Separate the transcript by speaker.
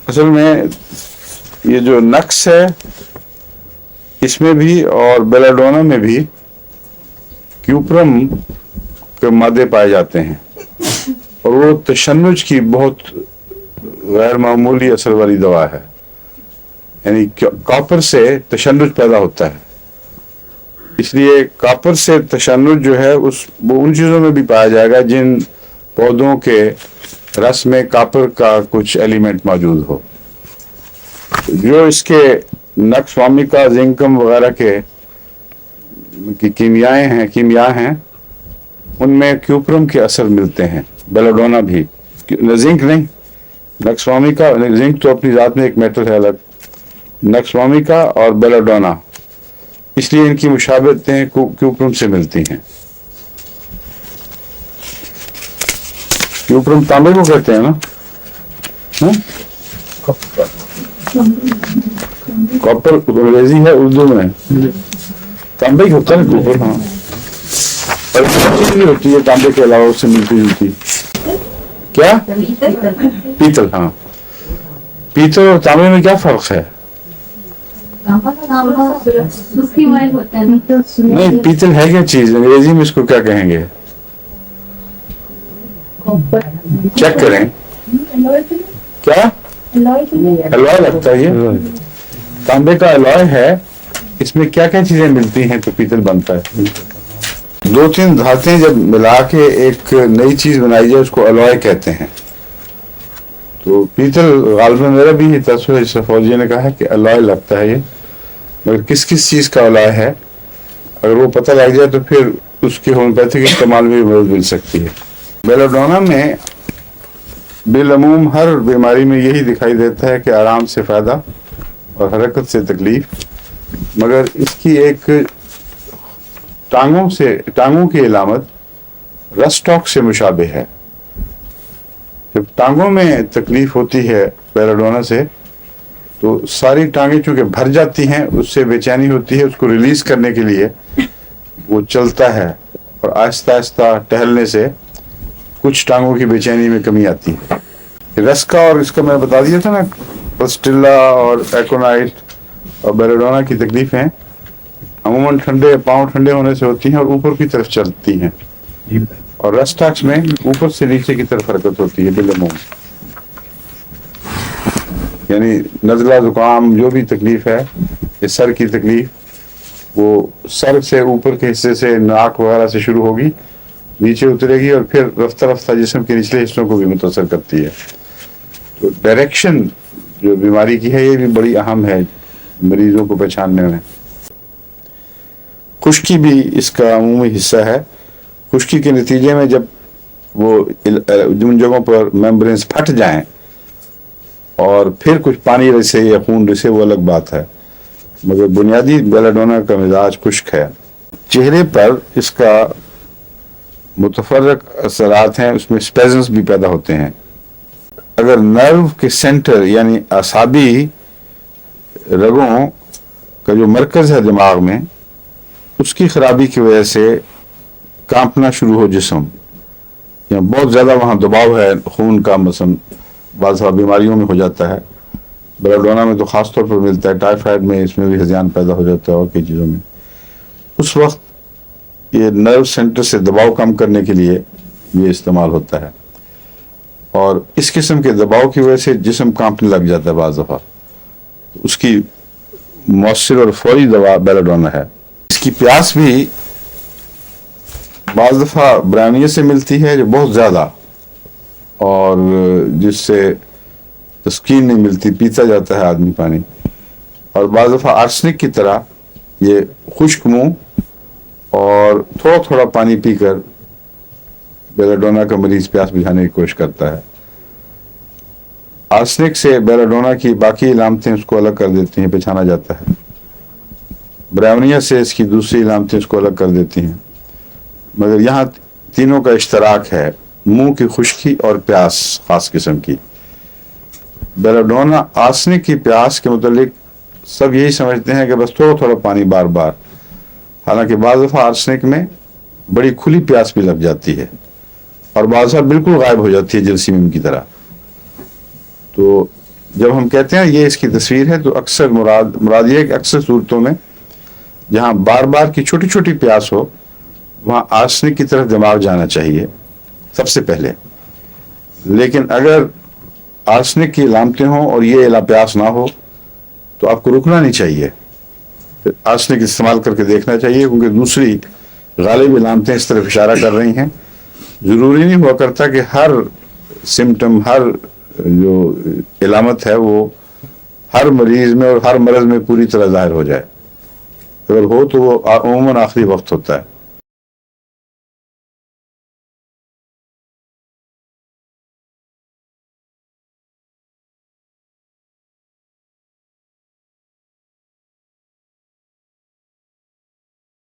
Speaker 1: اصل میں یہ جو نقص ہے اس میں بھی اور بیلاڈونا میں بھی کیوپرم کے مادے پائے جاتے ہیں اور وہ تشنج کی بہت غیر معمولی اثر والی دوا ہے. یعنی کاپر سے تشنج پیدا ہوتا ہے، اس لیے کاپر سے تشنج جو ہے وہ ان چیزوں میں بھی پایا جائے گا جن پودوں کے رس میں کاپر کا کچھ ایلیمنٹ موجود ہو. جو اس کے نقص وامیکا زنکم وغیرہ کی کیمیا ہیں ان میں کیوپرم کے اثر ملتے ہیں. بیلاڈونا بھی، زنک نہیں، نقص وامیکا. زنک تو اپنی ذات میں ایک میٹل ہے الگ، نقص وامیکا اور بیلاڈونا، اس لیے ان کی مشابہتیں کیوپرم سے ملتی ہیں. کیوپرم تانبے کو کہتے ہیں نا، کاپر انگریزی ہے، اردو میں تانبے ہی ہوتا ہے کیوپر. ہاں، اور چیز بھی ہوتی ہے تانبے کے علاوہ اس سے ملتی جلتی. کیا؟ پیتل. ہاں، پیتل اور تانبے میں کیا فرق ہے؟ نہیں، پیتل ہے کیا چیز؟ انگریزی میں اس کو کیا کہیں گے؟ چیک کریں. کیا الوائے لگتا ہے؟ یہ تانبے کا الوائے ہے. اس میں کیا کیا چیزیں ملتی ہیں تو پیتل بنتا ہے؟ 2-3 دھاتیں جب ملا کے ایک نئی چیز بنائی جائے اس کو الوائے کہتے ہیں. تو پیتل غالباً میرا بھی یہ تصور ہے، فوجی نے کہا ہے کہ الوائے لگتا ہے یہ، مگر کس چیز کا الوائے ہے اگر وہ پتہ لگ جائے تو پھر اس کے ہومیوپیتھک استعمال میں بھی مدد مل سکتی ہے. بیلاڈونا میں بالعموم ہر بیماری میں یہی دکھائی دیتا ہے کہ آرام سے فائدہ اور حرکت سے تکلیف، مگر اس کی ایک ٹانگوں کی علامت رسٹاک سے مشابہ ہے. جب ٹانگوں میں تکلیف ہوتی ہے بیلاڈونا سے تو ساری ٹانگیں چونکہ بھر جاتی ہیں، اس سے بے چینی ہوتی ہے. اس کو ریلیز کرنے کے لیے وہ چلتا ہے اور آہستہ آہستہ ٹہلنے سے کچھ ٹانگوں کی بے چینی میں کمی آتی ہے. رس کا اور اس کا میں بتا دیا تھا نا، پسٹیلا اور ایکونائٹ اور بیلاڈونا کی تکلیفیں عموماً پاؤں ٹھنڈے ہونے سے ہوتی ہیں اور اوپر کی طرف چلتی ہیں، اور رسٹاکس میں اوپر سے نیچے کی طرف حرکت ہوتی ہے بالعموم. یعنی نزلہ زکام جو بھی تکلیف ہے، یہ سر کی تکلیف وہ سر سے اوپر کے حصے سے ناک وغیرہ سے شروع ہوگی، نیچے اترے گی اور پھر رفتہ رفتہ جسم کے نچلے حصوں کو بھی متاثر کرتی ہے. تو ڈائریکشن جو بیماری کی ہے یہ بھی بڑی اہم ہے مریضوں کو پہچاننے میں. خشکی بھی اس کا عمومی حصہ ہے. خشکی کے نتیجے میں جب وہ جن جگہوں پر میمبرینز پھٹ جائیں اور پھر کچھ پانی رسے یا خون رسے وہ الگ بات ہے، مگر بنیادی بیلاڈونا کا مزاج خشک ہے. چہرے پر اس کا متفرق اثرات ہیں، اس میں اسپیزمز بھی پیدا ہوتے ہیں. اگر نرو کے سینٹر یعنی اعصابی رگوں کا جو مرکز ہے دماغ میں، اس کی خرابی کی وجہ سے کانپنا شروع ہو جسم، یا بہت زیادہ وہاں دباؤ ہے خون کا، مثلا بعض بیماریوں میں ہو جاتا ہے، بیلاڈونا میں تو خاص طور پر ملتا ہے، ٹائیفائڈ میں اس میں بھی ہذیان پیدا ہو جاتا ہے اور کئی چیزوں میں. اس وقت یہ نرو سینٹر سے دباؤ کم کرنے کے لیے یہ استعمال ہوتا ہے، اور اس قسم کے دباؤ کی وجہ سے جسم کانپنے لگ جاتا ہے بعض دفعہ. اس کی مؤثر اور فوری دوا بیلاڈونا ہے. اس کی پیاس بھی بعض دفعہ برائمنیا سے ملتی ہے جو بہت زیادہ، اور جس سے تسکین نہیں ملتی، پیتا جاتا ہے آدمی پانی. اور بعض دفعہ آرسنک کی طرح یہ خشک منہ اور تھوڑا تھوڑا پانی پی کر بیلاڈونا کا مریض پیاس بجھانے کی کوشش کرتا ہے. آرسنک سے بیلاڈونا کی باقی علامتیں اس کو الگ کر دیتی ہیں، پہچانا جاتا ہے. برائمنیا سے اس کی دوسری علامتیں اس کو الگ کر دیتی ہیں، مگر یہاں تینوں کا اشتراک ہے، منہ کی خشکی اور پیاس خاص قسم کی. بیلاڈونا آرسنک کی پیاس کے متعلق سب یہی سمجھتے ہیں کہ بس تھوڑا تھوڑا پانی بار بار، حالانکہ بعض دفعہ آرسنک میں بڑی کھلی پیاس بھی لگ جاتی ہے اور بعض دفعہ بالکل غائب ہو جاتی ہے جلسیمیم کی طرح. تو جب ہم کہتے ہیں یہ اس کی تصویر ہے تو اکثر مراد یہ ہے کہ اکثر صورتوں میں جہاں بار بار کی چھوٹی چھوٹی پیاس ہو وہاں آرسنک کی طرف دماغ جانا چاہیے سب سے پہلے. لیکن اگر آرسنک کی علامتیں ہوں اور یہ پیاس نہ ہو تو آپ کو رکنا نہیں چاہیے, آرسنک استعمال کر کے دیکھنا چاہیے, کیونکہ دوسری غالب علامتیں اس طرف اشارہ کر رہی ہیں. ضروری نہیں ہوا کرتا کہ ہر سمٹم, ہر جو علامت ہے وہ ہر مریض میں اور ہر مرض میں پوری طرح ظاہر ہو جائے. اگر ہو تو وہ عموماً آخری وقت ہوتا ہے.